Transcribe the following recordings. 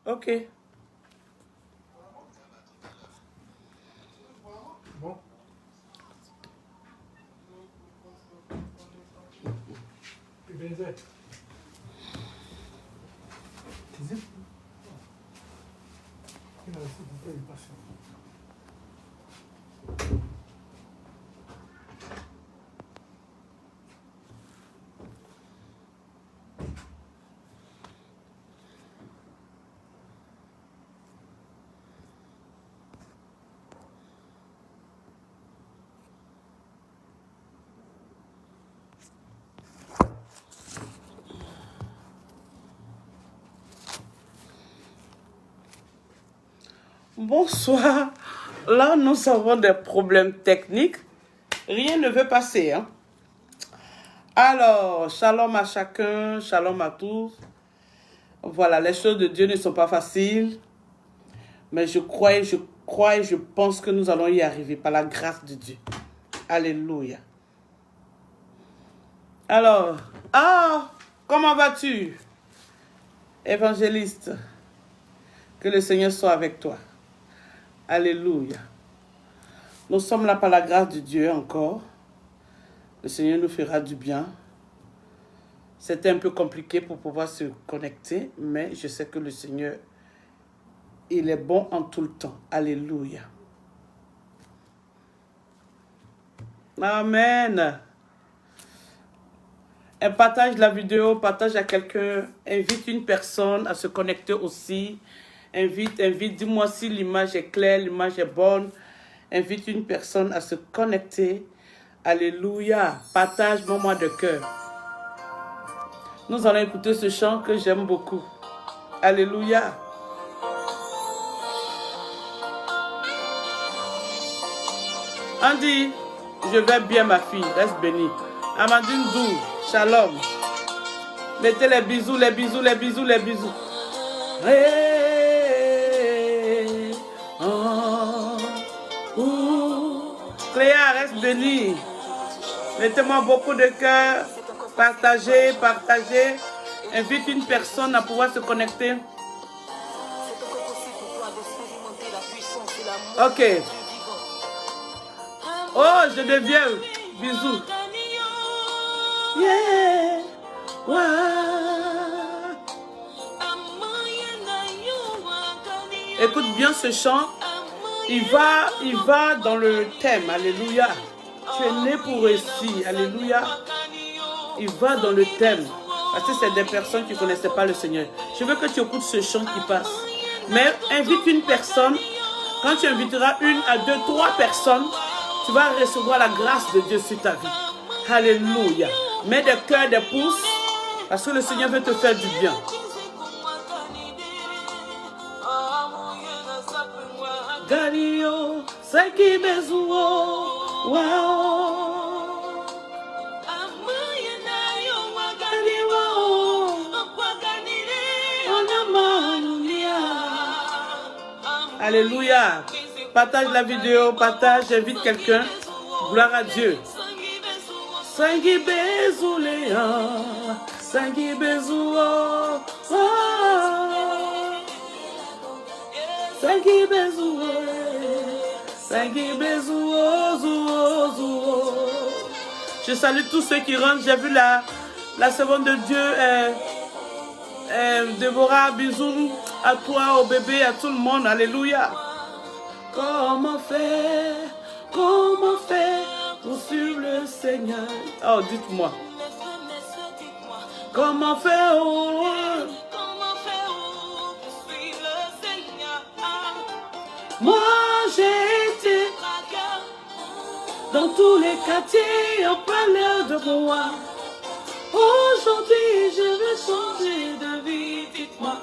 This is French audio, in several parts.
Ok. Bon. Ebenezer. Bonsoir. Là, nous avons des problèmes techniques. Rien ne veut passer. Hein? Alors, shalom à chacun, shalom à tous. Voilà, les choses de Dieu ne sont pas faciles. Mais je crois et je pense que nous allons y arriver par la grâce de Dieu. Alléluia. Alors, comment vas-tu, évangéliste? Que le Seigneur soit avec toi. Alléluia. Nous sommes là par la grâce de Dieu encore. Le Seigneur nous fera du bien. C'était un peu compliqué pour pouvoir se connecter, mais je sais que le Seigneur, il est bon en tout le temps. Alléluia. Amen. Et partage la vidéo, partage à quelqu'un, invite une personne à se connecter aussi. Invite, dis-moi si l'image est claire, l'image est bonne. Invite une personne à se connecter. Alléluia. Partage mon moi de cœur. Nous allons écouter ce chant que j'aime beaucoup. Alléluia. Andy, je vais bien ma fille, reste bénie. Amandine Dou, shalom. Mettez les bisous, les bisous, les bisous, les bisous. Hey, oh, Cléa, reste bénie. Mettez-moi beaucoup de cœur. Partagez, partagez. Invite une personne à pouvoir se connecter. Ok. Oh, je deviens. Bisous. Yeah. Wow. Écoute bien ce chant. Il va dans le thème. Alléluia. Tu es né pour réussir. Alléluia. Il va dans le thème. Parce que c'est des personnes qui ne connaissaient pas le Seigneur. Je veux que tu écoutes ce chant qui passe. Mais invite une personne. Quand tu inviteras une à deux, trois personnes, tu vas recevoir la grâce de Dieu sur ta vie. Alléluia. Mets des cœurs, des pouces. Parce que le Seigneur veut te faire du bien. Gario, Saki Bezuo, wow. Alléluia. Partage la vidéo, partage, invite quelqu'un. Gloire à Dieu. Sangi Bezuléa, Sangi Bezuo, Sangi Bezuo, Sangi Bezuo, Zuo, Zuo. Je salue tous ceux qui rentrent. J'ai vu la servante de Dieu, Déborah, bisous à toi, au bébé, à tout le monde. Alléluia. Comment faire pour suivre le Seigneur? Oh, dites-moi. Comment faire pour suivre le Seigneur? Moi, j'ai été dans tous les quartiers, on parlait de moi. Aujourd'hui, je veux changer de vie, dites-moi.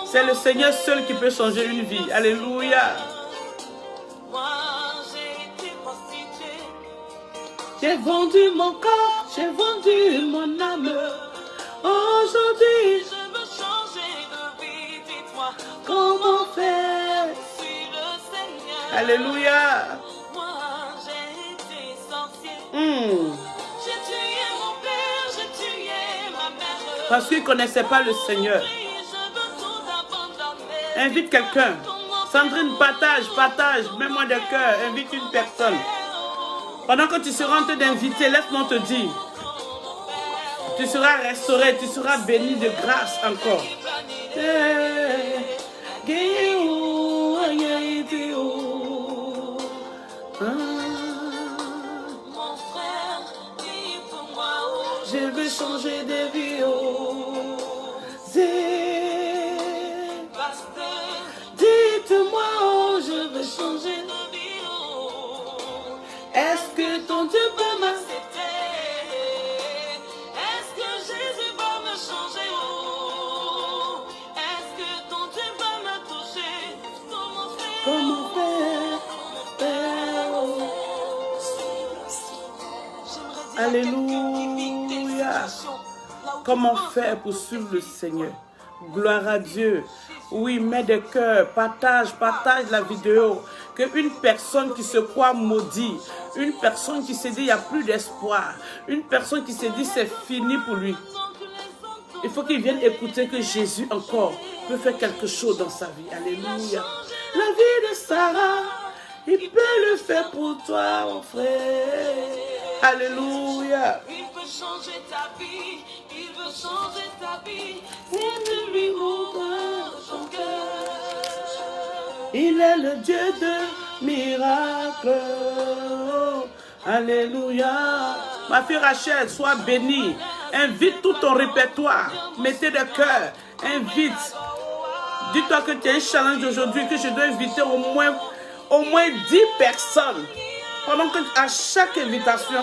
C'est le Seigneur seul qui peut changer une vie. Alléluia. J'ai vendu mon corps, j'ai vendu mon âme. Aujourd'hui, je veux changer de vie, dites-moi. Comment faire? Alléluia. Moi, j'ai été sorcier. J'ai tué mon père, j'ai tué ma mère. Parce qu'ils ne connaissaient pas le Seigneur. Invite quelqu'un. Sandrine, partage. Mets-moi des cœurs. Invite une personne. Pendant que tu seras en train d'inviter, laisse-moi te dire. Tu seras restauré, tu seras béni de grâce encore. Je veux changer de vie. Dites-moi, je veux changer de vie. Est-ce que ton Dieu peut m'accepter? Est-ce que Jésus va me changer? Est-ce que ton Dieu va me toucher? Comment faire? Alléluia. Comment faire pour suivre le Seigneur? Gloire à Dieu. Oui, mets des cœurs, partage la vidéo. Qu'une personne qui se croit maudit, une personne qui se dit il n'y a plus d'espoir, une personne qui se dit c'est fini pour lui. Il faut qu'il vienne écouter que Jésus encore peut faire quelque chose dans sa vie. Alléluia. La vie de Sarah, il peut le faire pour toi, mon frère. Alléluia. Il peut changer ta vie. Il veut changer ta vie. Si tu lui montres son cœur. Il est le Dieu de miracles. Alléluia. Ma fille Rachel, sois bénie. Invite tout ton répertoire. Mettez des cœurs. Invite. Dis-toi que tu as un challenge aujourd'hui, que je dois inviter au moins 10 personnes. Pendant que à chaque invitation,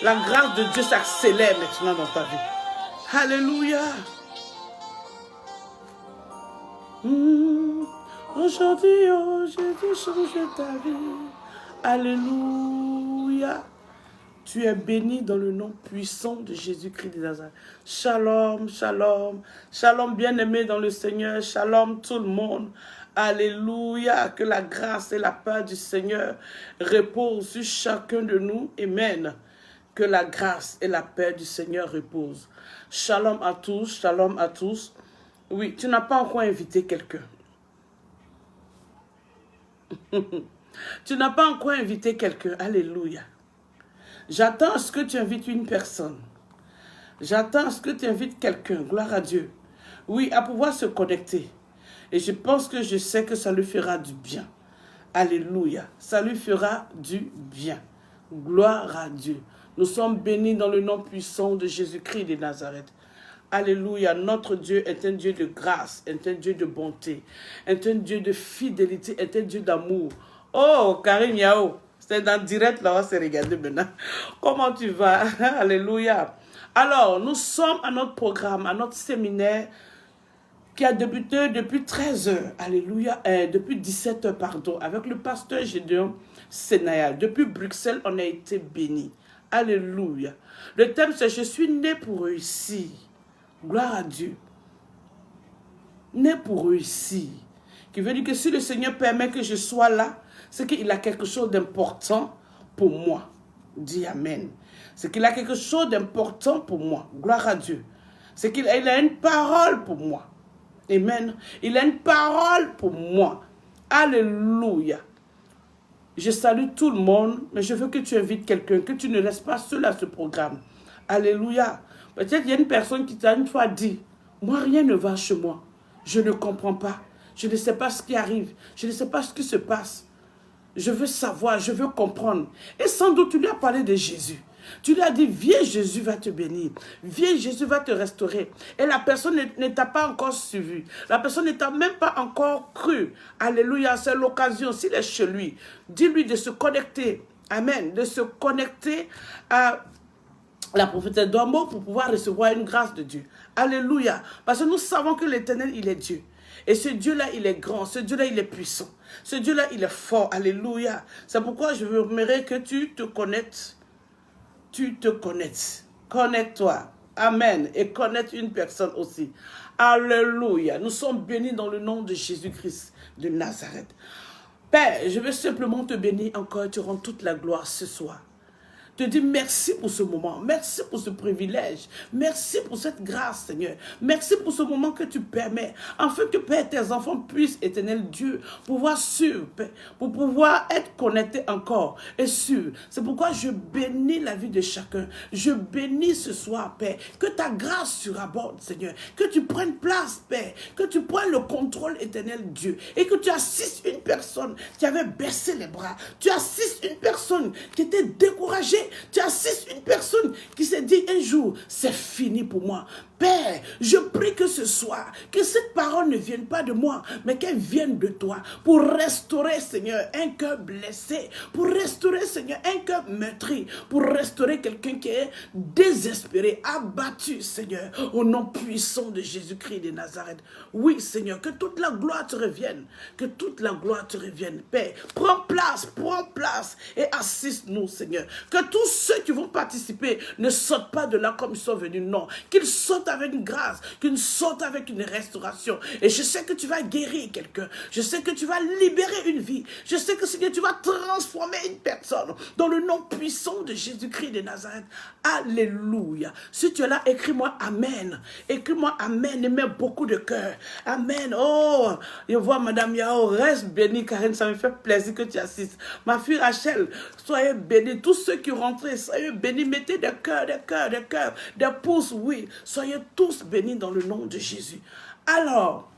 la grâce de Dieu s'accélère maintenant dans ta vie. Alléluia. Aujourd'hui, oh, Jésus change ta vie. Alléluia. Tu es béni dans le nom puissant de Jésus-Christ de Nazareth. Shalom, shalom. Shalom bien-aimé dans le Seigneur. Shalom tout le monde. Alléluia. Que la grâce et la paix du Seigneur reposent sur chacun de nous. Amen. Que la grâce et la paix du Seigneur reposent. Shalom à tous. Shalom à tous. Oui, tu n'as pas encore invité quelqu'un. Tu n'as pas encore invité quelqu'un. Alléluia. J'attends à ce que tu invites une personne. J'attends à ce que tu invites quelqu'un. Gloire à Dieu. Oui, à pouvoir se connecter. Et je pense que je sais que ça lui fera du bien. Alléluia. Ça lui fera du bien. Gloire à Dieu. Nous sommes bénis dans le nom puissant de Jésus-Christ de Nazareth. Alléluia. Notre Dieu est un Dieu de grâce, est un Dieu de bonté, est un Dieu de fidélité, est un Dieu d'amour. Oh, Karim Yao. C'est dans le direct, là, on va se regarder maintenant. Comment tu vas? Alléluia. Alors, nous sommes à notre programme, à notre séminaire qui a débuté depuis 13h. Alléluia. Depuis 17h, pardon, avec le pasteur Gédéon Sénayal. Depuis Bruxelles, on a été bénis. Alléluia. Le thème, c'est « Je suis né pour réussir ». Gloire à Dieu. Né pour réussir. Qui veut dire que si le Seigneur permet que je sois là, c'est qu'il a quelque chose d'important pour moi. Dis Amen. C'est qu'il a quelque chose d'important pour moi. Gloire à Dieu. C'est qu'il a une parole pour moi. Amen. Il a une parole pour moi. Alléluia. Je salue tout le monde, mais je veux que tu invites quelqu'un, que tu ne restes pas seul à ce programme. Alléluia. Peut-être qu'il y a une personne qui t'a une fois dit, moi rien ne va chez moi. Je ne comprends pas. Je ne sais pas ce qui arrive. Je ne sais pas ce qui se passe. Je veux savoir, je veux comprendre. Et sans doute, tu lui as parlé de Jésus. Tu lui as dit, viens, Jésus va te bénir. Viens, Jésus va te restaurer. Et la personne ne t'a pas encore suivi. La personne ne t'a même pas encore cru. Alléluia, c'est l'occasion. S'il est chez lui, dis-lui de se connecter. Amen. De se connecter à la prophétesse Douambo pour pouvoir recevoir une grâce de Dieu. Alléluia. Parce que nous savons que l'Éternel, il est Dieu. Et ce Dieu-là, il est grand. Ce Dieu-là, il est puissant. Ce Dieu-là, il est fort. Alléluia. C'est pourquoi je voudrais que tu te connectes. Tu te connectes. Connecte-toi. Amen. Et connecte une personne aussi. Alléluia. Nous sommes bénis dans le nom de Jésus-Christ de Nazareth. Père, je veux simplement te bénir encore. Tu rends toute la gloire ce soir. te dis merci pour ce moment, merci pour ce privilège, merci pour cette grâce, Seigneur. Merci pour ce moment que tu permets, afin que, Père, tes enfants puissent, éternel Dieu, pouvoir suivre, Père, pour pouvoir être connectés encore et sûrs. C'est pourquoi je bénis la vie de chacun. Je bénis ce soir, Père, que ta grâce suraborde, Seigneur, que tu prennes place, Père, que tu prennes le contrôle, éternel Dieu, et que tu assistes une personne qui avait baissé les bras, tu assistes une personne qui était découragée, tu assistes une personne qui s'est dit un jour, c'est fini pour moi. Père, je prie que ce soir, que cette parole ne vienne pas de moi, mais qu'elle vienne de toi, pour restaurer, Seigneur, un cœur blessé, pour restaurer, Seigneur, un cœur meurtri, pour restaurer quelqu'un qui est désespéré, abattu, Seigneur, au nom puissant de Jésus-Christ de Nazareth. Oui, Seigneur, que toute la gloire te revienne, que toute la gloire te revienne, Père. Prends place et assiste-nous, Seigneur. Que tous ceux qui vont participer ne sortent pas de là comme ils sont venus, non, qu'ils sortent avec une grâce, qu'ils sortent avec une restauration. Et je sais que tu vas guérir quelqu'un, je sais que tu vas libérer une vie, je sais que, Seigneur, tu vas transformer une personne dans le nom puissant de Jésus-Christ de Nazareth. Alléluia. Si tu es là, écris-moi Amen. Écris-moi Amen et mets beaucoup de cœur. Amen. Oh, je vois Madame Yao, reste bénie, Karen, ça me fait plaisir que tu assistes. Ma fille Rachel, soyez bénis. Tous ceux qui rentrent, soyez bénis. Mettez des cœurs, des pouces, oui. Soyez tous bénis dans le nom de Jésus. Alors,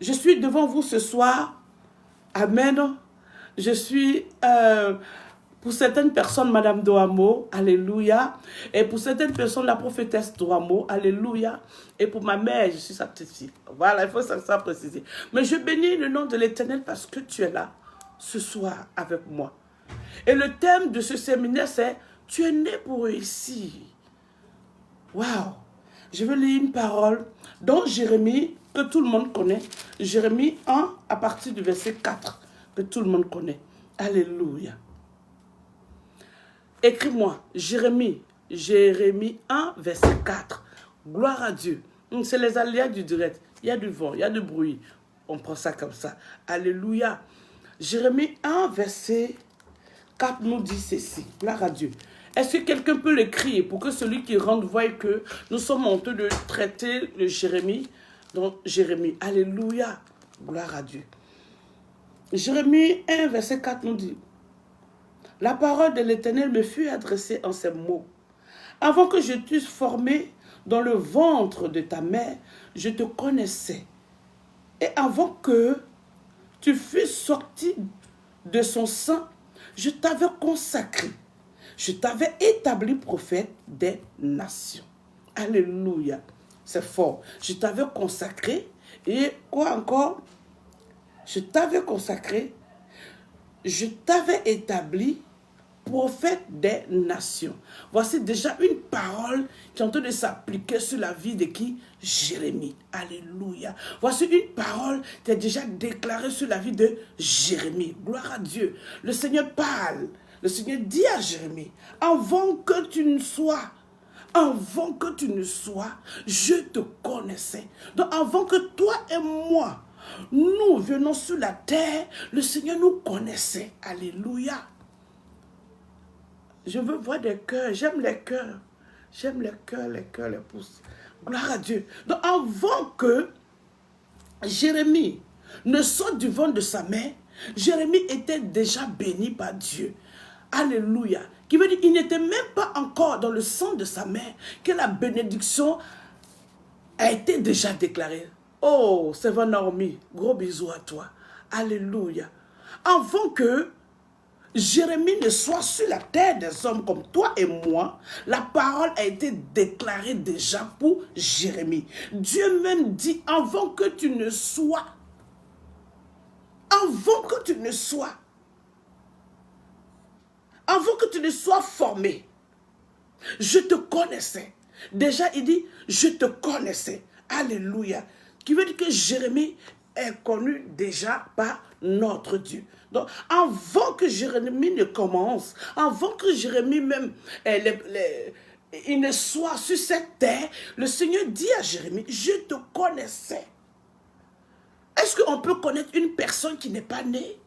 je suis devant vous ce soir. Amen. Je suis... pour certaines personnes, Madame Doamo, alléluia. Et pour certaines personnes, la prophétesse Doamo, alléluia. Et pour ma mère, je suis sa petite fille. Voilà, il faut ça préciser. Mais je bénis le nom de l'Éternel parce que tu es là ce soir avec moi. Et le thème de ce séminaire, c'est « Tu es né pour réussir ». Waouh! Je vais lire une parole dans Jérémie, que tout le monde connaît. Jérémie 1, à partir du verset 4, que tout le monde connaît. Alléluia. Écris-moi, Jérémie 1, verset 4. Gloire à Dieu. C'est les aléas du direct. Il y a du vent, il y a du bruit. On prend ça comme ça. Alléluia. Jérémie 1, verset 4 nous dit ceci. Gloire à Dieu. Est-ce que quelqu'un peut l'écrire pour que celui qui rentre voie que nous sommes en train de traiter le Jérémie? Donc, Jérémie. Alléluia. Gloire à Dieu. Jérémie 1, verset 4 nous dit: la parole de l'Éternel me fut adressée en ces mots. Avant que je t'eusse formé dans le ventre de ta mère, je te connaissais. Et avant que tu fusses sorti de son sein, je t'avais consacré. Je t'avais établi prophète des nations. Alléluia. C'est fort. Je t'avais consacré. Et quoi encore? Je t'avais consacré. Je t'avais établi prophète des nations. Voici déjà une parole qui est en train de s'appliquer sur la vie de qui? Jérémie. Alléluia. Voici une parole qui est déjà déclarée sur la vie de Jérémie. Gloire à Dieu. Le Seigneur parle. Le Seigneur dit à Jérémie: avant que tu ne sois, je te connaissais. Donc avant que toi et moi, nous venons sur la terre, le Seigneur nous connaissait. Alléluia. Je veux voir des cœurs. J'aime les cœurs. J'aime les cœurs, les pouces. Gloire à Dieu. Donc avant que Jérémie ne sorte du ventre de sa mère, Jérémie était déjà béni par Dieu. Alléluia. Qui veut dire qu'il n'était même pas encore dans le sang de sa mère que la bénédiction a été déjà déclarée. Oh, c'est Van Naomi, gros bisous à toi. Alléluia. Avant que Jérémie ne soit sur la terre des hommes comme toi et moi, la parole a été déclarée déjà pour Jérémie. Dieu même dit: avant que tu ne sois, avant que tu ne sois formé, je te connaissais. Déjà, il dit: je te connaissais. Alléluia. Qui veut dire que Jérémie est connu déjà par notre Dieu. Donc, avant que Jérémie ne commence, avant que Jérémie même, il ne soit sur cette terre, le Seigneur dit à Jérémie: je te connaissais. Est-ce qu'on peut connaître une personne qui n'est pas née?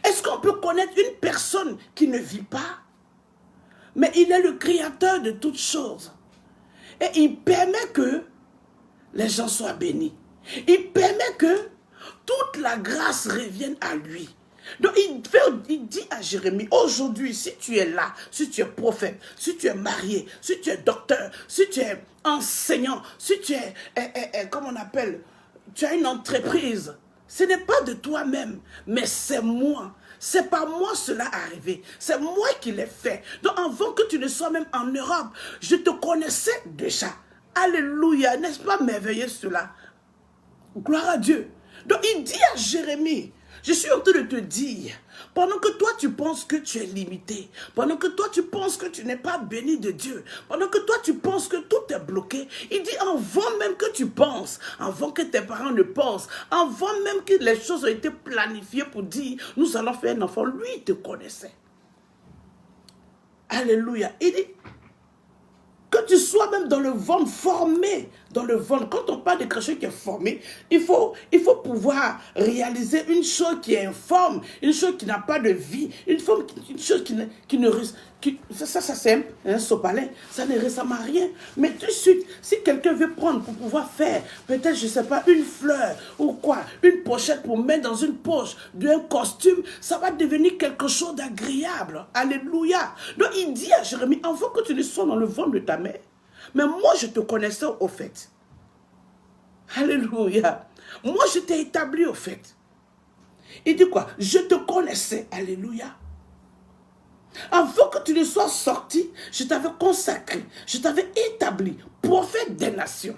Est-ce qu'on peut connaître une personne qui ne vit pas? Mais il est le créateur de toutes choses. Et il permet que les gens soient bénis. Il permet que toute la grâce revienne à lui. Donc il dit à Jérémie, aujourd'hui, si tu es là, si tu es prophète, si tu es marié, si tu es docteur, si tu es enseignant, si tu es, comment on appelle, tu as une entreprise, ce n'est pas de toi-même, mais c'est moi. C'est pas moi cela arrivé. C'est moi qui l'ai fait. Donc avant que tu ne sois même en Europe, je te connaissais déjà. Alléluia. N'est-ce pas merveilleux cela? Gloire à Dieu. Donc il dit à Jérémie, je suis en train de te dire, pendant que toi tu penses que tu es limité, pendant que toi tu penses que tu n'es pas béni de Dieu, pendant que toi tu penses que tout est bloqué, il dit avant même que tu penses, avant que tes parents ne pensent, avant même que les choses ont été planifiées pour dire, nous allons faire un enfant, lui il te connaissait. Alléluia. Il dit, que tu sois même dans le ventre, formé dans le ventre. Quand on parle de quelque chose qui est formé, il faut pouvoir réaliser une chose qui est informe, une chose qui n'a pas de vie, une chose qui ne ça c'est un sopalin, ça ne ressemble à rien. Mais tout de suite, si quelqu'un veut prendre pour pouvoir faire, peut-être, je ne sais pas, une fleur ou quoi, une pochette pour mettre dans une poche d'un costume, ça va devenir quelque chose d'agréable. Alléluia. Donc il dit à Jérémie, avant que tu ne sois dans le ventre de ta mère, mais moi je te connaissais au fait. Alléluia. Moi je t'ai établi au fait. Il dit quoi? Je te connaissais. Alléluia. Avant que tu ne sois sorti, je t'avais consacré, je t'avais établi prophète des nations.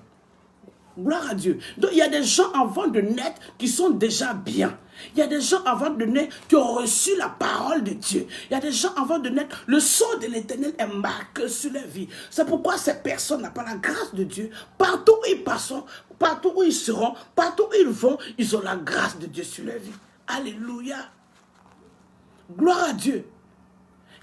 Gloire à Dieu. Donc il y a des gens avant de naître qui sont déjà bien. Il y a des gens avant de naître qui ont reçu la parole de Dieu. Il y a des gens avant de naître, le sang de l'Éternel est marqué sur leur vie. C'est pourquoi ces personnes n'ont pas la grâce de Dieu. Partout où ils passeront, partout où ils seront, partout où ils vont, ils ont la grâce de Dieu sur leur vie. Alléluia. Gloire à Dieu.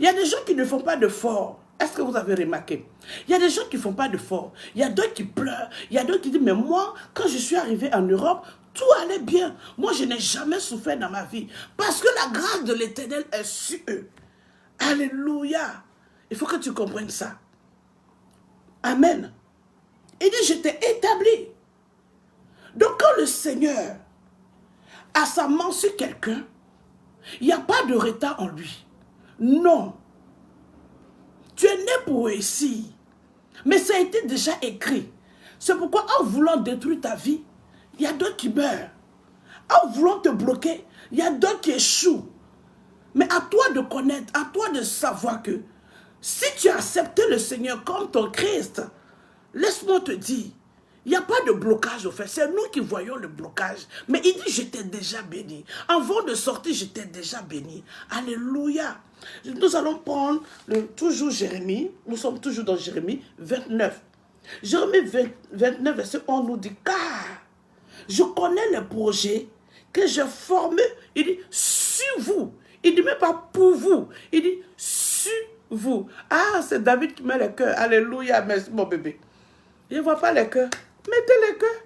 Il y a des gens qui ne font pas d'efforts. Est-ce que vous avez remarqué? Il y a des gens qui ne font pas d'efforts. Il y a d'autres qui pleurent. Il y a d'autres qui disent, mais moi, quand je suis arrivé en Europe, tout allait bien. Moi, je n'ai jamais souffert dans ma vie. Parce que la grâce de l'Éternel est sur eux. Alléluia. Il faut que tu comprennes ça. Amen. Il dit, je t'ai établi. Donc, quand le Seigneur a sa main sur quelqu'un, il n'y a pas de retard en lui. Non. Tu es né pour réussir. Mais ça a été déjà écrit. C'est pourquoi en voulant détruire ta vie, il y a d'autres qui meurent. En voulant te bloquer, il y a d'autres qui échouent. Mais à toi de connaître, à toi de savoir que si tu as accepté le Seigneur comme ton Christ, laisse-moi te dire, il n'y a pas de blocage au fait. C'est nous qui voyons le blocage. Mais il dit, je t'ai déjà béni. Avant de sortir, je t'ai déjà béni. Alléluia. Nous allons prendre toujours Jérémie. Nous sommes toujours dans Jérémie 29. Jérémie 29, verset 11 nous dit, car je connais les projets que j'ai formés. Il dit, sur vous. Il ne dit même pas pour vous. Il dit, sur vous. Ah, c'est David qui met le cœur. Alléluia, merci mon bébé. Je ne vois pas les cœurs. Mettez les cœurs.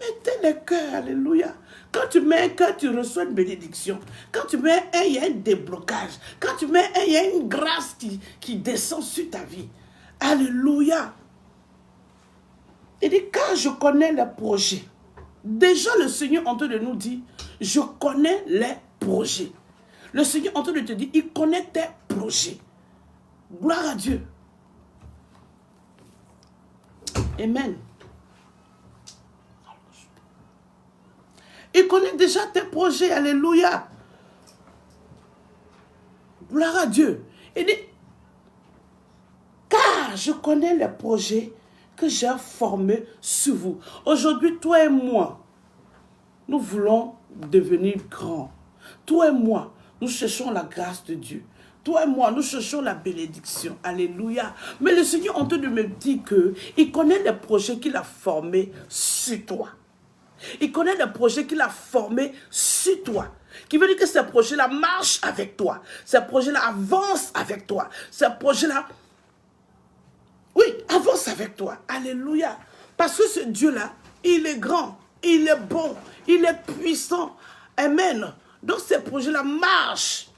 Mettez les cœurs. Alléluia. Quand tu mets un cœur, tu reçois une bénédiction. Quand tu mets un, il y a un déblocage. Quand tu mets un, il y a une grâce qui descend sur ta vie. Alléluia. Il dit, car je connais les projets. Déjà, le Seigneur est en train de nous dire, je connais les projets. Le Seigneur est en train de te dire, il connaît tes projets. Gloire à Dieu. Amen. Il connaît déjà tes projets. Alléluia. Gloire à Dieu. Il dit, car je connais les projets que j'ai formés sur vous. Aujourd'hui, toi et moi, nous voulons devenir grands. Toi et moi, nous cherchons la grâce de Dieu. Toi et moi, nous cherchons la bénédiction. Alléluia. Mais le Seigneur est en train de me dire qu'il connaît les projets qu'il a formés sur toi. Il connaît les projets qu'il a formés sur toi. Qui veut dire que ces projets-là marchent avec toi. Ces projets-là avancent avec toi. Ces projets-là, oui, avancent avec toi. Alléluia. Parce que ce Dieu-là, il est grand, il est bon, il est puissant. Amen. Donc ces projets-là marchent,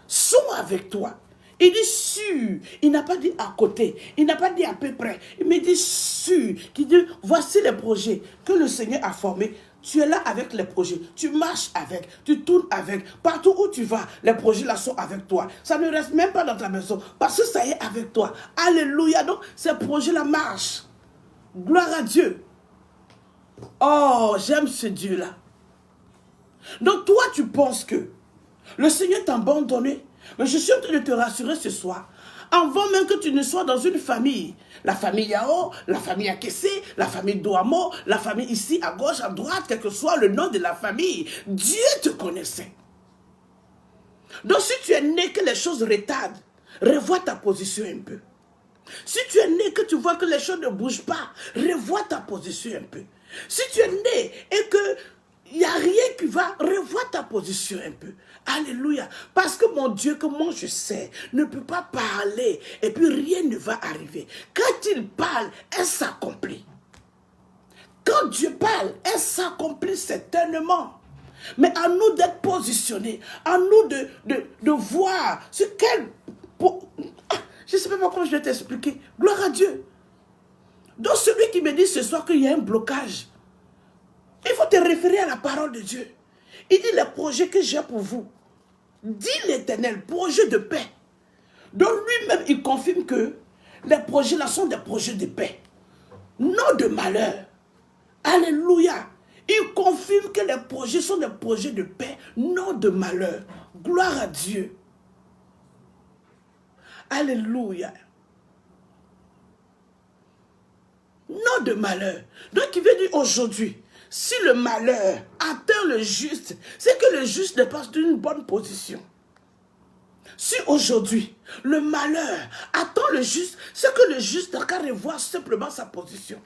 sont avec toi. Il dit sûr. Il n'a pas dit à côté. Il n'a pas dit à peu près. Il me dit sûr. Il dit, voici les projets que le Seigneur a formés. Tu es là avec les projets. Tu marches avec. Tu tournes avec. Partout où tu vas, les projets là sont avec toi. Ça ne reste même pas dans ta maison. Parce que ça y est avec toi. Alléluia. Donc, ces projets-là marchent. Gloire à Dieu. Oh, j'aime ce Dieu-là. Donc, toi, tu penses que le Seigneur t'a abandonné. Mais je suis en train de te rassurer ce soir. Avant même que tu ne sois dans une famille, la famille Yao, la famille Akessé, la famille Douamo, la famille ici, à gauche, à droite, quel que soit le nom de la famille, Dieu te connaissait. Donc si tu es né que les choses retardent, revois ta position un peu. Si tu es né que tu vois que les choses ne bougent pas, revois ta position un peu. Si tu es né et que il n'y a rien qui va, revois ta position un peu. Alléluia. Parce que mon Dieu, que moi je sais, ne peut pas parler et puis rien ne va arriver. Quand il parle, elle s'accomplit. Quand Dieu parle, elle s'accomplit certainement. Mais à nous d'être positionnés, à nous de voir ce qu'elle... Je ne sais pas comment je vais t'expliquer. Gloire à Dieu. Donc celui qui me dit ce soir qu'il y a un blocage, il faut te référer à la parole de Dieu. Il dit les projets que j'ai pour vous. Dit l'Éternel, projets de paix. Donc lui-même, il confirme que les projets là sont des projets de paix. Non de malheur. Alléluia. Il confirme que les projets sont des projets de paix, non de malheur. Gloire à Dieu. Alléluia. Non de malheur. Donc il veut dire aujourd'hui, si le malheur atteint le juste, c'est que le juste n'est pas d'une bonne position. Si aujourd'hui, le malheur atteint le juste, c'est que le juste n'a qu'à revoir simplement sa position.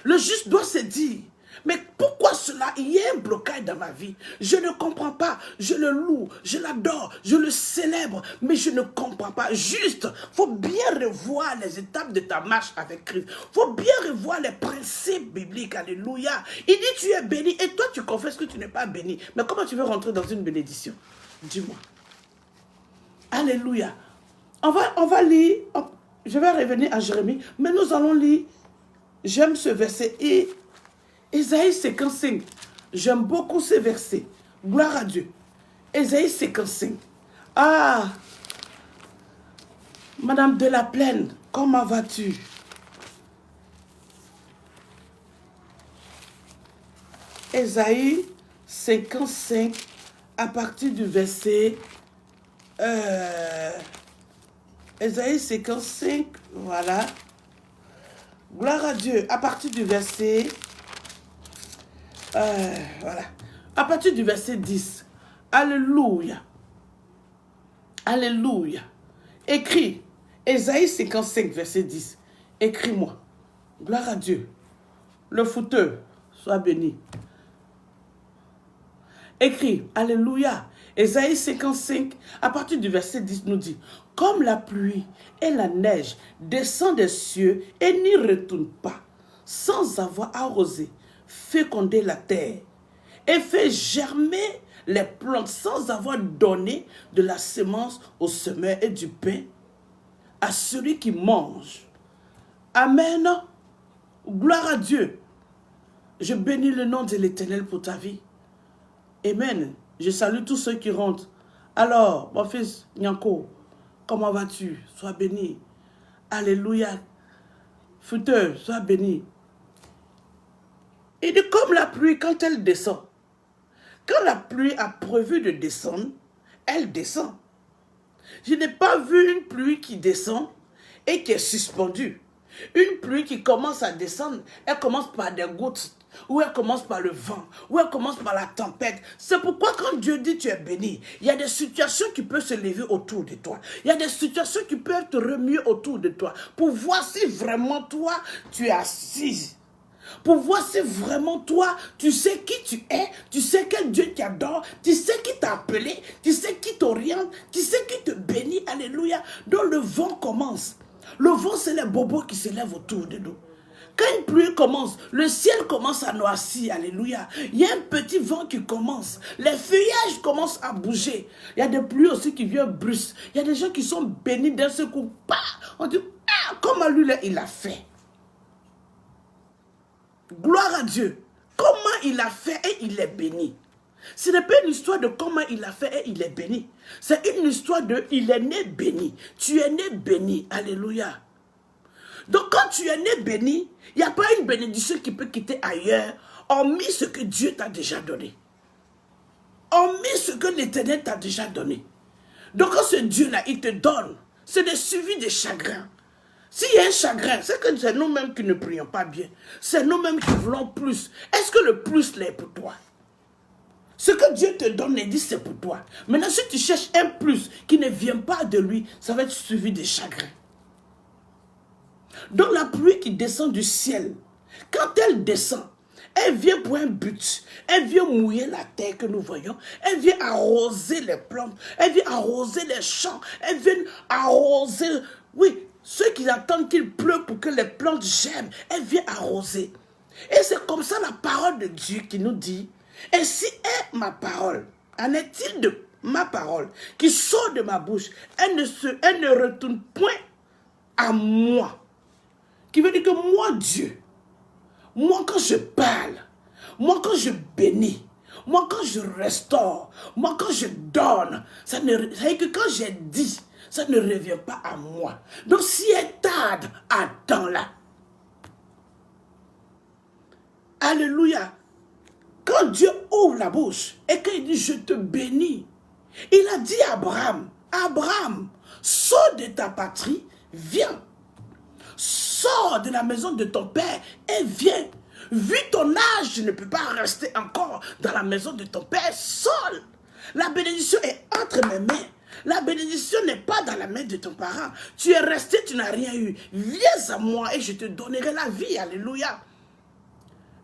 Le juste doit se dire, mais pourquoi cela? Il y a un blocage dans ma vie. Je ne comprends pas. Je le loue, je l'adore, je le célèbre, mais je ne comprends pas. Juste, il faut bien revoir les étapes de ta marche avec Christ. Il faut bien revoir les principes bibliques. Alléluia. Il dit tu es béni et toi tu confesses que tu n'es pas béni. Mais comment tu veux rentrer dans une bénédiction? Dis-moi. Alléluia. On va lire, je vais revenir à Jérémie, mais nous allons lire, j'aime ce verset, et Ésaïe 55, j'aime beaucoup ce verset, gloire à Dieu. Ésaïe 55, ah, Madame de la Plaine, comment vas-tu? Ésaïe 55, à partir du verset... Ésaïe 55, voilà. Gloire à Dieu. À partir du verset... voilà. À partir du verset 10. Alléluia. Alléluia. Écris. Ésaïe 55, verset 10. Écris-moi. Gloire à Dieu. Le fouteur, sois béni. Écris. Alléluia. Ésaïe 55, à partir du verset 10, nous dit, « Comme la pluie et la neige descendent des cieux et n'y retournent pas, sans avoir arrosé, fécondé la terre, et fait germer les plantes sans avoir donné de la semence au semeur et du pain à celui qui mange. » Amen. Gloire à Dieu. Je bénis le nom de l'Éternel pour ta vie. Amen. Je salue tous ceux qui rentrent. Alors, mon fils Nyanko, comment vas-tu? Sois béni. Alléluia. Fouteur, sois béni. Il dit comme la pluie quand elle descend. Quand la pluie a prévu de descendre, elle descend. Je n'ai pas vu une pluie qui descend et qui est suspendue. Une pluie qui commence à descendre, elle commence par des gouttes, ou elle commence par le vent, ou elle commence par la tempête. C'est pourquoi quand Dieu dit tu es béni, il y a des situations qui peuvent se lever autour de toi. Il y a des situations qui peuvent te remuer autour de toi. Pour voir si vraiment toi, tu es assise. Pour voir si vraiment toi, tu sais qui tu es, tu sais quel Dieu t'adore, tu sais qui t'a appelé, tu sais qui t'oriente, tu sais qui te bénit. Alléluia. Donc le vent commence. Le vent, c'est les bobos qui se lèvent autour de nous. Quand une pluie commence, le ciel commence à noircir, alléluia. Il y a un petit vent qui commence. Les feuillages commencent à bouger. Il y a des pluies aussi qui viennent brusques. Il y a des gens qui sont bénis d'un seul coup. Bah, on dit, ah, comment lui, là, il a fait. Gloire à Dieu. Comment il a fait et il est béni. Ce n'est pas une histoire de comment il a fait et il est béni. C'est une histoire de il est né béni. Tu es né béni. Alléluia. Donc quand tu es né béni, il n'y a pas une bénédiction qui peut quitter ailleurs, hormis ce que Dieu t'a déjà donné. Hormis ce que l'Éternel t'a déjà donné. Donc quand ce Dieu-là, il te donne, c'est de suivi des chagrins. S'il y a un chagrin, c'est que c'est nous-mêmes qui ne prions pas bien. C'est nous-mêmes qui voulons plus. Est-ce que le plus l'est pour toi? Ce que Dieu te donne et dit, c'est pour toi. Maintenant, si tu cherches un plus qui ne vient pas de lui, ça va être suivi des chagrins. Donc la pluie qui descend du ciel, quand elle descend, elle vient pour un but. Elle vient mouiller la terre que nous voyons. Elle vient arroser les plantes. Elle vient arroser les champs. Elle vient arroser, oui, ceux qui attendent qu'il pleuve pour que les plantes germent. Elle vient arroser. Et c'est comme ça la parole de Dieu qui nous dit, ainsi est ma parole. En est-il de ma parole qui sort de ma bouche? Elle ne retourne point à moi. Qui veut dire que moi, Dieu, moi quand je parle, moi quand je bénis, moi quand je restaure, moi quand je donne, ça veut dire que quand j'ai dit, ça ne revient pas à moi. Donc si elle tarde, attends-la. Alléluia. Quand Dieu ouvre la bouche et qu'il dit je te bénis, il a dit à Abraham, Abraham, sors de ta patrie, viens. Sors de la maison de ton père et viens. Vu ton âge, tu ne peux pas rester encore dans la maison de ton père seul. La bénédiction est entre mes mains. La bénédiction n'est pas dans la main de ton parent. Tu es resté, tu n'as rien eu. Viens à moi et je te donnerai la vie. Alléluia.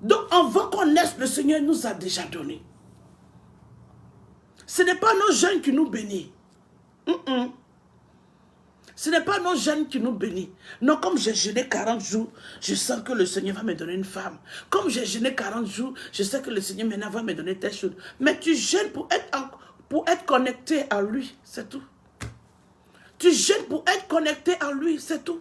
Donc, avant qu'on naisse, le Seigneur nous a déjà donné. Ce n'est pas nos jeunes qui nous bénissent. Ce n'est pas nos jeunes qui nous bénissent. Non, comme j'ai jeûné 40 jours, je sens que le Seigneur va me donner une femme. Comme j'ai jeûné 40 jours, je sais que le Seigneur maintenant va me donner telle chose. Mais tu jeûnes pour être connecté à lui, c'est tout. Tu jeûnes pour être connecté à lui, c'est tout.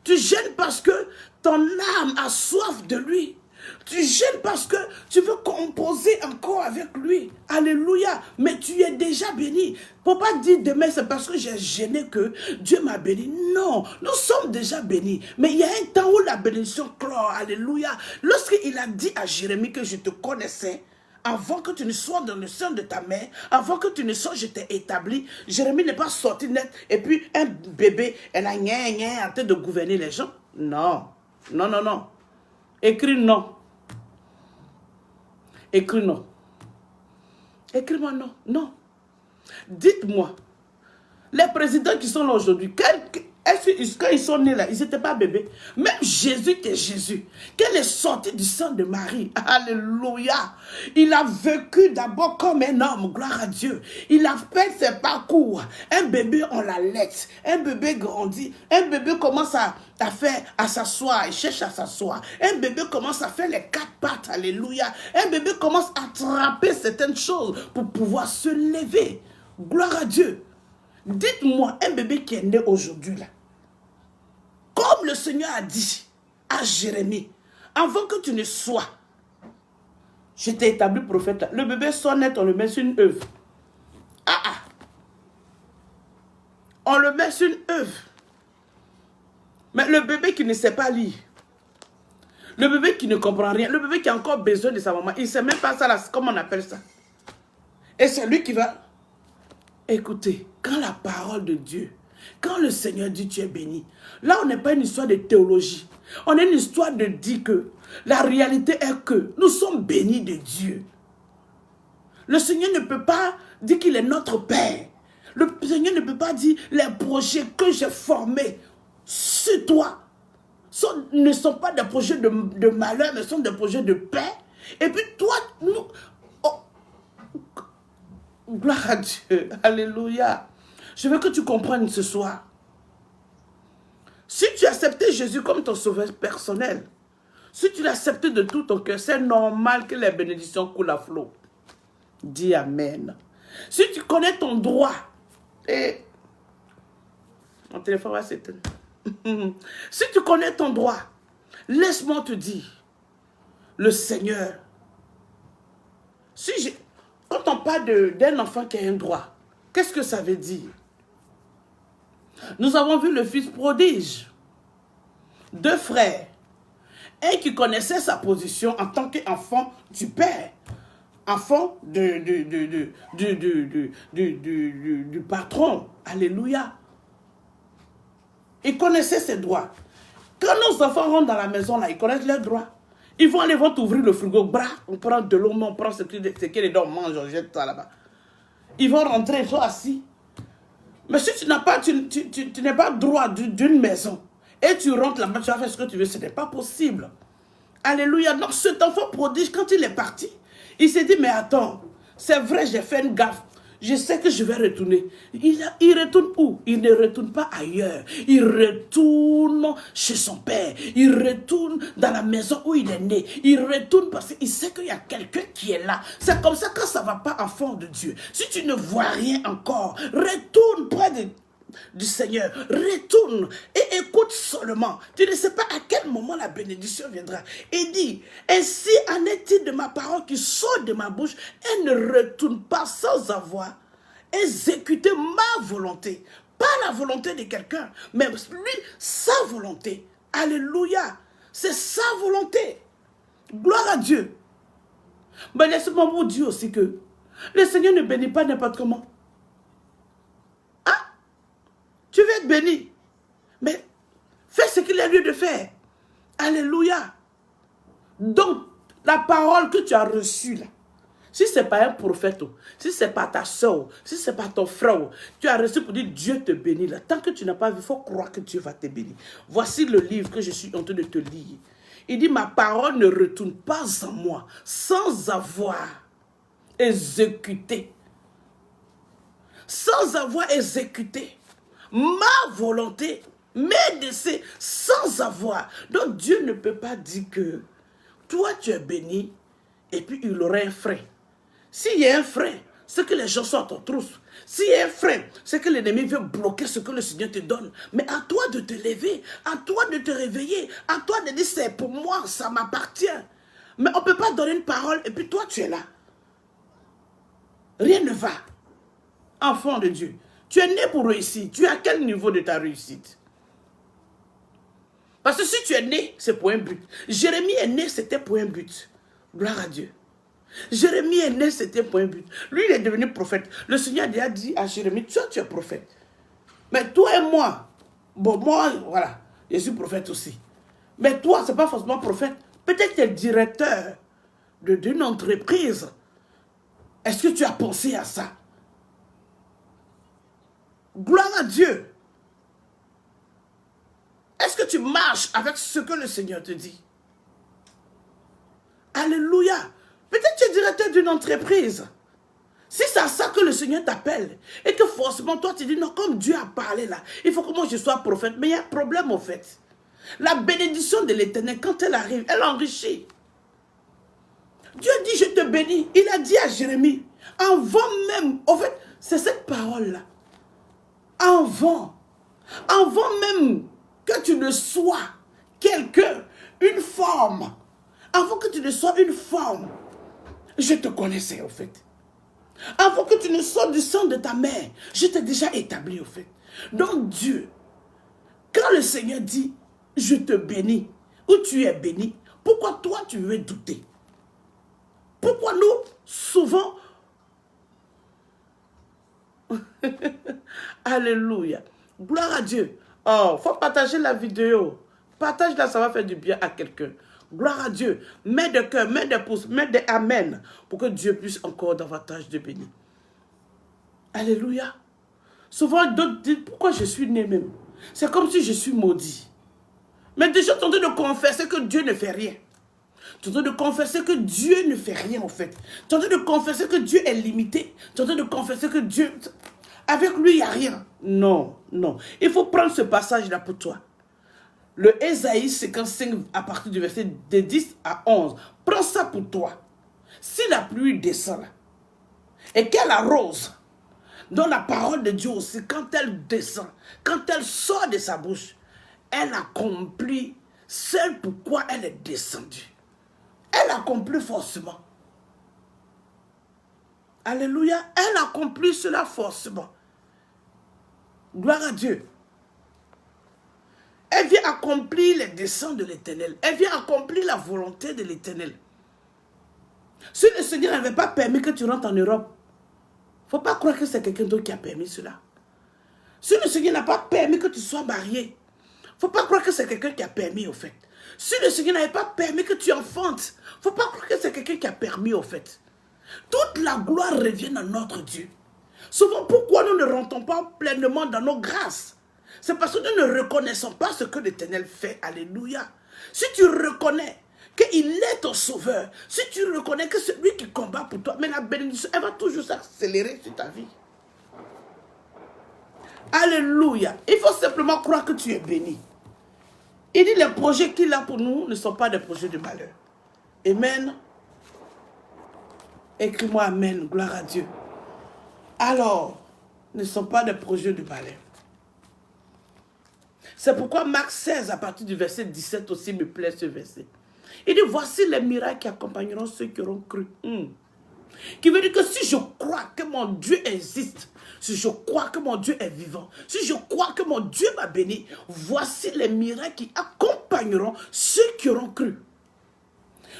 Tu jeûnes parce que ton âme a soif de lui. Tu jeûnes parce que tu veux composer encore avec lui. Alléluia. Mais tu es déjà béni. Faut pas dire demain c'est parce que j'ai jeûné que Dieu m'a béni. Non, nous sommes déjà bénis. Mais il y a un temps où la bénédiction clore. Alléluia. Lorsqu'il a dit à Jérémie que je te connaissais, avant que tu ne sois dans le sein de ta mère, avant que tu ne sois, je t'ai établi. Jérémie n'est pas sorti net et puis un bébé, elle a en train de gouverner les gens. Non, non, non, non. Écris non. Écris non. Écris-moi non. Non. Dites-moi, les présidents qui sont là aujourd'hui, quand ils sont nés là, ils n'étaient pas bébés. Même Jésus qui est Jésus, qu'elle est sortie du sang de Marie. Alléluia. Il a vécu d'abord comme un homme, gloire à Dieu. Il a fait ses parcours. Un bébé, on l'allait. Un bébé grandit. Un bébé commence à s'asseoir. Il cherche à s'asseoir. Un bébé commence à faire les 4 pattes. Alléluia. Un bébé commence à attraper certaines choses pour pouvoir se lever. Gloire à Dieu. Dites-moi, un bébé qui est né aujourd'hui là, comme le Seigneur a dit à Jérémie, avant que tu ne sois, je t'ai établi prophète là. Le bébé sort net, on le met sur une œuvre. On le met sur une œuvre. Mais le bébé qui ne sait pas lire, le bébé qui ne comprend rien, le bébé qui a encore besoin de sa maman, il ne sait même pas ça, là, comment on appelle ça. Et c'est lui qui va... Écoutez, quand la parole de Dieu, quand le Seigneur dit tu es béni, là on n'est pas une histoire de théologie. On est une histoire de dire que la réalité est que nous sommes bénis de Dieu. Le Seigneur ne peut pas dire qu'il est notre Père. Le Seigneur ne peut pas dire les projets que j'ai formés sur toi ne sont pas des projets de malheur, mais sont des projets de paix. Et puis toi, nous... Gloire à Dieu. Alléluia. Je veux que tu comprennes ce soir. Si tu as accepté Jésus comme ton sauveur personnel, si tu l'acceptes de tout ton cœur, c'est normal que les bénédictions coulent à flot. Dis Amen. Si tu connais ton droit, et mon téléphone va s'éteindre. Si tu connais ton droit, laisse-moi te dire, le Seigneur, quand on parle d'un enfant qui a un droit, qu'est-ce que ça veut dire? Nous avons vu le fils prodige, 2 frères, un qui connaissait sa position en tant qu'enfant du père, enfant du patron. Alléluia. Il connaissait ses droits. Quand nos enfants rentrent dans la maison, là, ils connaissent leurs droits. Ils vont aller ouvrir le frigo, bras, on prend de l'eau, on prend ce que les dents mangent, on jette ça là-bas. Ils vont rentrer, ils sont assis. Mais si tu n'as pas, tu n'es pas droit d'une maison, et tu rentres là-bas, tu vas faire ce que tu veux, ce n'est pas possible. Alléluia. Donc cet enfant prodige, quand il est parti, il s'est dit, mais attends, c'est vrai, j'ai fait une gaffe. Je sais que je vais retourner. Il retourne où? Il ne retourne pas ailleurs. Il retourne chez son père. Il retourne dans la maison où il est né. Il retourne parce qu'il sait qu'il y a quelqu'un qui est là. C'est comme ça quand ça ne va pas, enfant de Dieu. Si tu ne vois rien encore, retourne près du Seigneur. Retourne et écoute seulement. Tu ne sais pas à quel moment la bénédiction viendra. Et dis, ainsi en est-il de ma parole qui sort de ma bouche, elle ne retourne pas sans avoir exécuté ma volonté. Pas la volonté de quelqu'un, mais lui, sa volonté. Alléluia. C'est sa volonté. Gloire à Dieu. Mais laissez-moi vous dire aussi que le Seigneur ne bénit pas n'importe comment. Tu veux être béni, mais fais ce qu'il a lieu de faire. Alléluia. Donc, la parole que tu as reçue là, si ce n'est pas un prophète, si ce n'est pas ta soeur, si ce n'est pas ton frère, tu as reçu pour dire Dieu te bénit là. Tant que tu n'as pas vu, il faut croire que Dieu va te bénir. Voici le livre que je suis en train de te lire. Il dit, ma parole ne retourne pas en moi sans avoir exécuté. Sans avoir exécuté ma volonté, mes décès, sans avoir. Donc Dieu ne peut pas dire que toi tu es béni et puis il aurait un frein. S'il y a un frein, c'est que les gens sont à ton trousse. S'il y a un frein, c'est que l'ennemi veut bloquer ce que le Seigneur te donne. Mais à toi de te lever, à toi de te réveiller, à toi de dire c'est pour moi, ça m'appartient. Mais on ne peut pas donner une parole et puis toi tu es là. Rien ne va. Enfant de Dieu. Tu es né pour réussir. Tu es à quel niveau de ta réussite? Parce que si tu es né, c'est pour un but. Jérémie est né, c'était pour un but. Gloire à Dieu. Jérémie est né, c'était pour un but. Lui, il est devenu prophète. Le Seigneur a déjà dit à Jérémie, toi, tu es prophète. Mais toi et moi, bon, moi, voilà, je suis prophète aussi. Mais toi, ce n'est pas forcément prophète. Peut-être que tu es directeur d'une entreprise. Est-ce que tu as pensé à ça? Gloire à Dieu. Est-ce que tu marches avec ce que le Seigneur te dit? Alléluia. Peut-être que tu es directeur d'une entreprise. Si c'est à ça que le Seigneur t'appelle, et que forcément toi tu dis, non, comme Dieu a parlé là, il faut que moi je sois prophète. Mais il y a un problème au fait. La bénédiction de l'Éternel, quand elle arrive, elle enrichit. Dieu dit, je te bénis. Il a dit à Jérémie, avant même, en fait, c'est cette parole-là. Avant même que tu ne sois quelqu'un, une forme, avant que tu ne sois une forme, je te connaissais au fait. Avant que tu ne sortes du sang de ta mère, je t'ai déjà établi au fait. Donc Dieu, quand le Seigneur dit, je te bénis, ou tu es béni, pourquoi toi tu veux douter? Pourquoi nous, souvent, alléluia. Gloire à Dieu. Oh, il faut partager la vidéo. Partage-la, ça va faire du bien à quelqu'un. Gloire à Dieu. Mets des cœurs, mets des pouces, mets des amen pour que Dieu puisse encore davantage te bénir. Alléluia. Souvent, d'autres disent, pourquoi je suis né même? C'est comme si je suis maudit. Mais déjà, tu es en train de confesser que Dieu ne fait rien. Tu es en train de confesser que Dieu ne fait rien en fait. Tu es en train de confesser que Dieu est limité. Tu es en train de confesser que Dieu... Avec lui, il n'y a rien. Non, non. Il faut prendre ce passage-là pour toi. Le Ésaïe 55 à partir du verset de 10 à 11. Prends ça pour toi. Si la pluie descend et qu'elle arrose, dans la parole de Dieu aussi, quand elle descend, quand elle sort de sa bouche, elle accomplit ce pourquoi elle est descendue. Elle accomplit forcément. Alléluia. Elle accomplit cela forcément. Gloire à Dieu. Elle vient accomplir les desseins de l'Éternel. Elle vient accomplir la volonté de l'Éternel. Si le Seigneur n'avait pas permis que tu rentres en Europe, il ne faut pas croire que c'est quelqu'un d'autre qui a permis cela. Si le Seigneur n'a pas permis que tu sois marié, il ne faut pas croire que c'est quelqu'un qui a permis au fait. Si le Seigneur n'avait pas permis que tu enfantes, il ne faut pas croire que c'est quelqu'un qui a permis au fait. Toute la gloire revient à notre Dieu. Souvent, pourquoi nous ne rentrons pas pleinement dans nos grâces? C'est parce que nous ne reconnaissons pas ce que l'Éternel fait. Alléluia. Si tu reconnais qu'il est ton sauveur, si tu reconnais que c'est lui qui combat pour toi, mais la bénédiction, elle va toujours s'accélérer sur ta vie. Alléluia. Il faut simplement croire que tu es béni. Il dit les projets qu'il a pour nous ne sont pas des projets de malheur. Amen. Écris-moi Amen. Gloire à Dieu. Alors, ne sont pas des projets de malheur. C'est pourquoi Marc 16, à partir du verset 17 aussi, me plaît ce verset. Il dit, voici les miracles qui accompagneront ceux qui auront cru. Qui veut dire que si je crois que mon Dieu existe, si je crois que mon Dieu est vivant, si je crois que mon Dieu m'a béni, voici les miracles qui accompagneront ceux qui auront cru.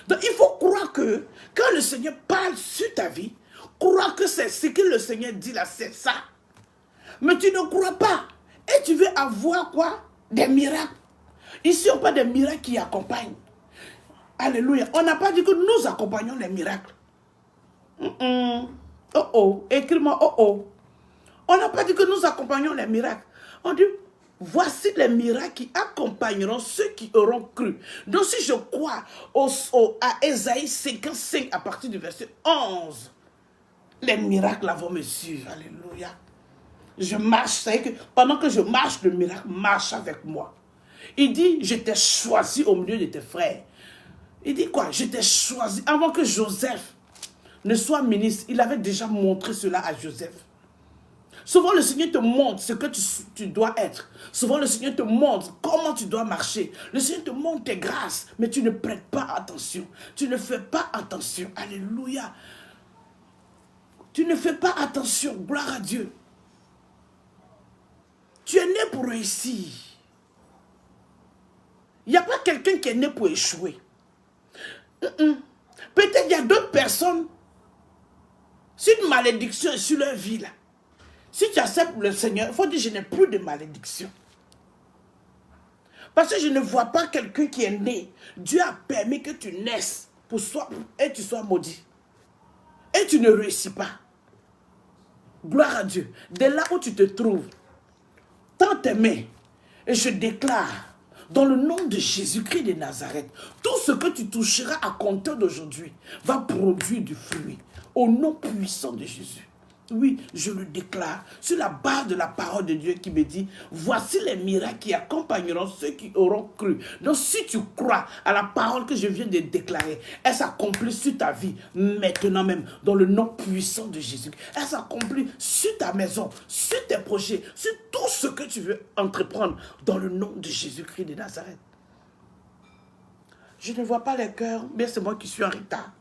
Donc il faut croire que quand le Seigneur parle sur ta vie, croire que c'est ce que le Seigneur dit là, c'est ça. Mais tu ne crois pas. Et tu veux avoir quoi? Des miracles. Ici, on parle des miracles qui accompagnent. Alléluia. On n'a pas dit que nous accompagnons les miracles. Oh oh. Écris-moi oh oh. On n'a pas dit que nous accompagnons les miracles. On dit, voici les miracles qui accompagneront ceux qui auront cru. Donc si je crois à Ésaïe 55 à partir du verset 11, les miracles là vont me suivre. Alléluia. Je marche, c'est que pendant que je marche, le miracle marche avec moi. Il dit, je t'ai choisi au milieu de tes frères. Il dit quoi? Je t'ai choisi. Avant que Joseph ne soit ministre, il avait déjà montré cela à Joseph. Souvent, le Seigneur te montre ce que tu dois être. Souvent, le Seigneur te montre comment tu dois marcher. Le Seigneur te montre tes grâces, mais tu ne prêtes pas attention. Tu ne fais pas attention. Alléluia. Tu ne fais pas attention. Gloire à Dieu. Tu es né pour réussir. Il n'y a pas quelqu'un qui est né pour échouer. Peut-être qu'il y a d'autres personnes, si une malédiction est sur leur vie, là, si tu acceptes le Seigneur, il faut dire je n'ai plus de malédiction. Parce que je ne vois pas quelqu'un qui est né. Dieu a permis que tu naisses et tu sois maudit. Et tu ne réussis pas. Gloire à Dieu. Dès là où tu te trouves, tends tes mains et je déclare dans le nom de Jésus-Christ de Nazareth, tout ce que tu toucheras à compter d'aujourd'hui va produire du fruit au nom puissant de Jésus. Oui, je le déclare sur la base de la parole de Dieu qui me dit, voici les miracles qui accompagneront ceux qui auront cru. Donc si tu crois à la parole que je viens de déclarer, elle s'accomplit sur ta vie maintenant même, dans le nom puissant de Jésus. Elle s'accomplit sur ta maison, sur tes projets, sur tout ce que tu veux entreprendre, dans le nom de Jésus-Christ de Nazareth. Je ne vois pas les cœurs, mais c'est moi qui suis en retard.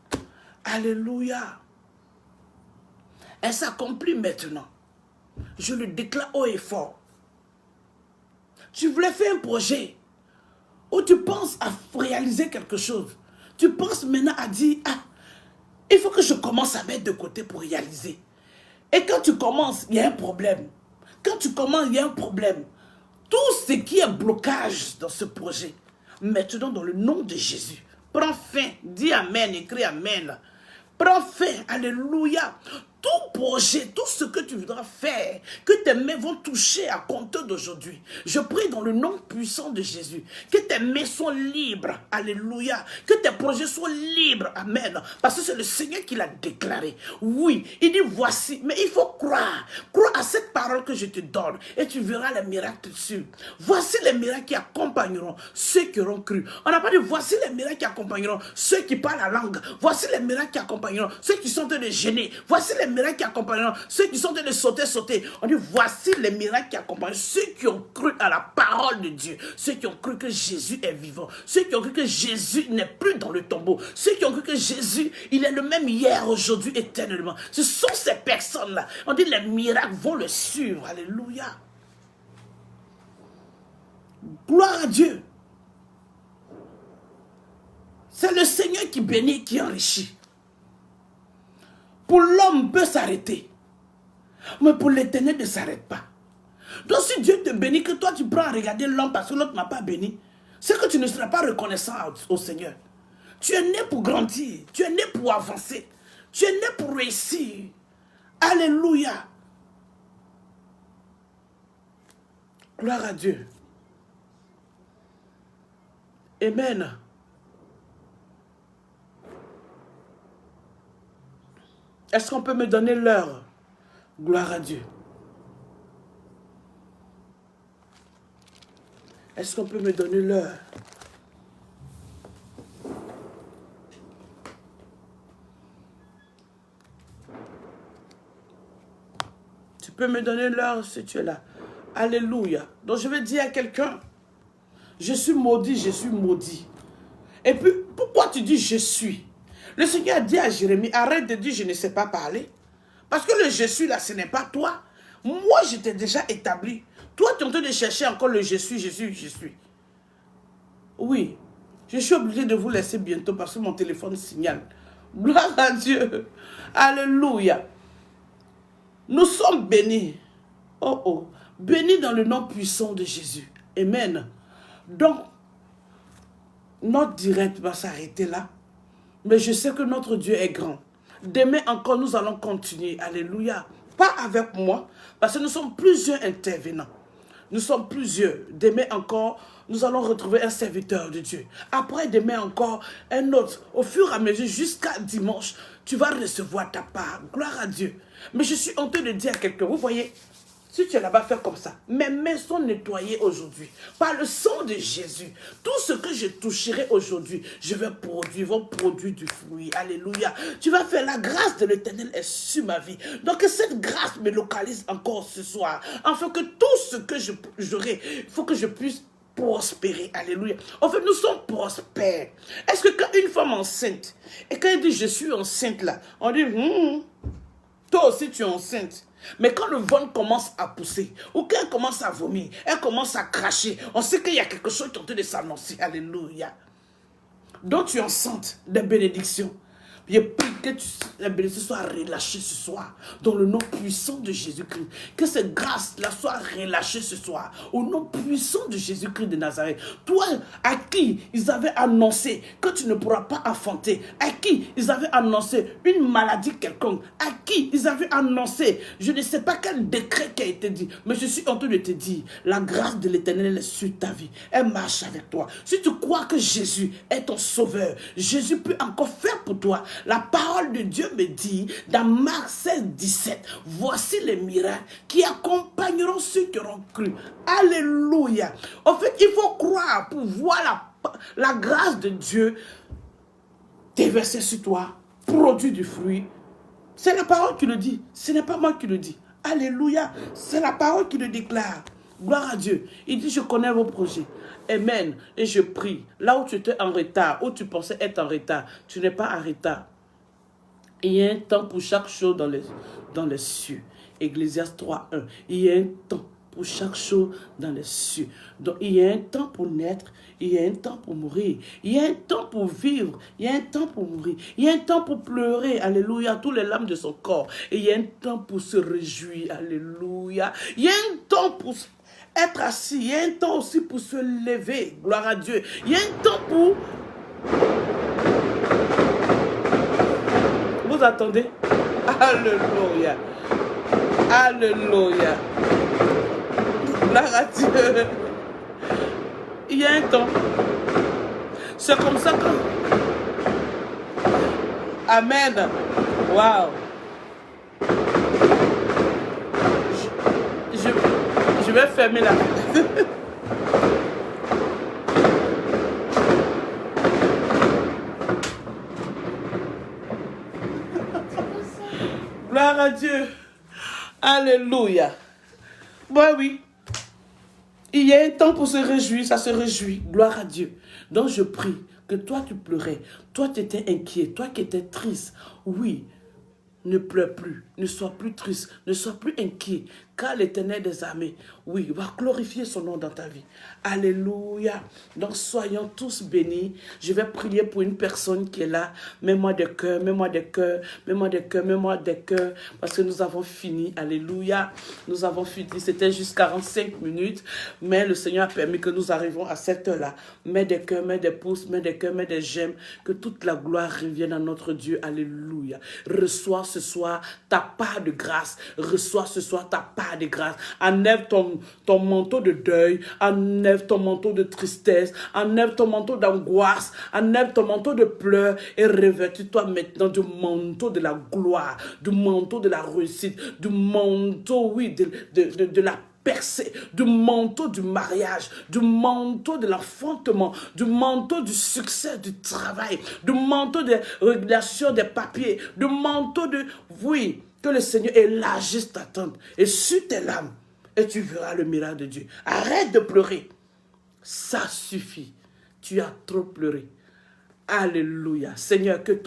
Alléluia. Elle s'accomplit maintenant. Je le déclare haut et fort. Tu voulais faire un projet où tu penses à réaliser quelque chose. Tu penses maintenant à dire, ah, il faut que je commence à mettre de côté pour réaliser. Et quand tu commences, il y a un problème. Quand tu commences, il y a un problème. Tout ce qui est blocage dans ce projet, maintenant dans le nom de Jésus, prends fin. Dis Amen, écris Amen. Prends fin, alléluia. Tout projet, tout ce que tu voudras faire, que tes mains vont toucher à compter d'aujourd'hui. Je prie dans le nom puissant de Jésus, que tes mains soient libres, alléluia, que tes projets soient libres, amen, parce que c'est le Seigneur qui l'a déclaré. Oui, il dit voici, mais il faut croire à cette parole que je te donne, et tu verras les miracles dessus. Voici les miracles qui accompagneront ceux qui auront cru. On n'a pas dit voici les miracles qui accompagneront ceux qui parlent la langue, voici les miracles qui accompagneront ceux qui sont en train de gêner, voici les miracles qui accompagneront ceux qui sont en train de sauter. On dit voici les miracles qui accompagneront ceux qui ont cru à la parole de Dieu, ceux qui ont cru que Jésus est vivant, ceux qui ont cru que Jésus n'est plus dans le tombeau, ceux qui ont cru que Jésus, il est le même hier, aujourd'hui, éternellement. Ce sont ces personnes-là. On dit les miracles vont le suivre. Alléluia. Gloire à Dieu. C'est le Seigneur qui bénit, qui enrichit. Pour l'homme, peut s'arrêter. Mais pour l'Éternel, ne s'arrête pas. Donc si Dieu te bénit, que toi tu prends à regarder l'homme parce que l'autre n'a pas béni, c'est que tu ne seras pas reconnaissant au Seigneur. Tu es né pour grandir. Tu es né pour avancer. Tu es né pour réussir. Alléluia. Gloire à Dieu. Amen. Est-ce qu'on peut me donner l'heure? Gloire à Dieu. Est-ce qu'on peut me donner l'heure? Tu peux me donner l'heure si tu es là. Alléluia. Donc je vais dire à quelqu'un, je suis maudit, je suis maudit. Et puis, pourquoi tu dis je suis? Le Seigneur a dit à Jérémie, arrête de dire je ne sais pas parler. Parce que le je suis là, ce n'est pas toi. Moi, je t'ai déjà établi. Toi, tu es en train de chercher encore le je suis, je suis, je suis. Oui, je suis obligé de vous laisser bientôt parce que mon téléphone signale. Gloire à Dieu. Alléluia. Nous sommes bénis. Oh oh. Bénis dans le nom puissant de Jésus. Amen. Donc, notre direct va s'arrêter là. Mais je sais que notre Dieu est grand. Demain encore, nous allons continuer. Alléluia. Pas avec moi, parce que nous sommes plusieurs intervenants. Nous sommes plusieurs. Demain encore, nous allons retrouver un serviteur de Dieu. Après, demain encore, un autre. Au fur et à mesure, jusqu'à dimanche, tu vas recevoir ta part. Gloire à Dieu. Mais je suis en train de dire à quelqu'un, vous voyez, si tu es là-bas, fais comme ça. Mes mains sont nettoyées aujourd'hui par le sang de Jésus. Tout ce que je toucherai aujourd'hui, je vais produire du fruit. Alléluia. Tu vas faire la grâce de l'Éternel est sur ma vie. Donc que cette grâce me localise encore ce soir. Afin que tout ce que j'aurai, il faut que je puisse prospérer. Alléluia. En fait, nous sommes prospères. Est-ce que quand une femme enceinte, et quand elle dit je suis enceinte là, on dit toi aussi tu es enceinte. Mais quand le ventre commence à pousser, ou quand elle commence à vomir, elle commence à cracher, on sait qu'il y a quelque chose qui est en train de s'annoncer. Alléluia. Donc tu es enceinte des bénédictions. Je prie que la bénédiction soit relâchée ce soir, dans le nom puissant de Jésus-Christ. Que cette grâce-là soit relâchée ce soir, au nom puissant de Jésus-Christ de Nazareth. Toi, à qui ils avaient annoncé que tu ne pourras pas enfanter, à qui ils avaient annoncé une maladie quelconque, à qui ils avaient annoncé, je ne sais pas quel décret qui a été dit, mais je suis en train de te dire, la grâce de l'Éternel est sur ta vie. Elle marche avec toi. Si tu crois que Jésus est ton sauveur, Jésus peut encore faire pour toi. La parole de Dieu me dit, dans Marc 16, 17, voici les miracles qui accompagneront ceux qui auront cru. Alléluia. En fait, il faut croire pour voir la grâce de Dieu déverser sur toi, produire du fruit. C'est la parole qui le dit, ce n'est pas moi qui le dis. Alléluia. C'est la parole qui le déclare. Gloire à Dieu. Il dit, je connais vos projets. Amen. Et je prie. Là où tu étais en retard, où tu pensais être en retard, tu n'es pas en retard. Il y a un temps pour chaque chose dans les cieux. Ecclésiaste 3:1. Il y a un temps pour chaque chose dans les cieux. Donc, il y a un temps pour naître, il y a un temps pour mourir. Il y a un temps pour vivre, il y a un temps pour mourir. Il y a un temps pour pleurer, alléluia, tous les larmes de son corps. Et il y a un temps pour se réjouir, alléluia. Il y a un temps pour être assis, il y a un temps aussi pour se lever, gloire à Dieu. Il y a un temps pour... Vous attendez? Alléluia. Alléluia. Gloire à Dieu. Il y a un temps. C'est comme ça que... Amen. Wow. Je vais fermer la... Gloire à Dieu. Alléluia. Bah oui. Il y a un temps pour se réjouir, ça se réjouit. Gloire à Dieu. Donc je prie que toi tu pleurais, toi tu étais inquiet, toi qui étais triste. Oui, ne pleure plus, ne sois plus triste, ne sois plus inquiet, car l'Éternel des armées, oui, va glorifier son nom dans ta vie. Alléluia. Donc soyons tous bénis. Je vais prier pour une personne qui est là. Mets-moi des cœurs, mets-moi des cœurs, mets-moi des cœurs, mets-moi des cœurs, parce que nous avons fini. Alléluia. Nous avons fini. C'était juste 45 minutes, mais le Seigneur a permis que nous arrivions à cette heure-là. Mets des cœurs, mets des pouces, mets des cœurs, mets des j'aime, que toute la gloire revienne à notre Dieu. Alléluia. Reçois ce soir ta part de grâce. Reçois ce soir ta part de grâce. Enlève ton manteau de deuil, enlève ton manteau de tristesse, enlève ton manteau d'angoisse, enlève ton manteau de pleurs et revêtis-toi maintenant du manteau de la gloire, du manteau de la réussite, du manteau, oui, de la percée, du manteau du mariage, du manteau de l'enfantement, du manteau du succès du travail, du manteau de régulation des papiers, du manteau de... Oui, que le Seigneur élargisse ta tente et sur tes larmes et tu verras le miracle de Dieu. Arrête de pleurer. Ça suffit. Tu as trop pleuré. Alléluia. Seigneur, que ton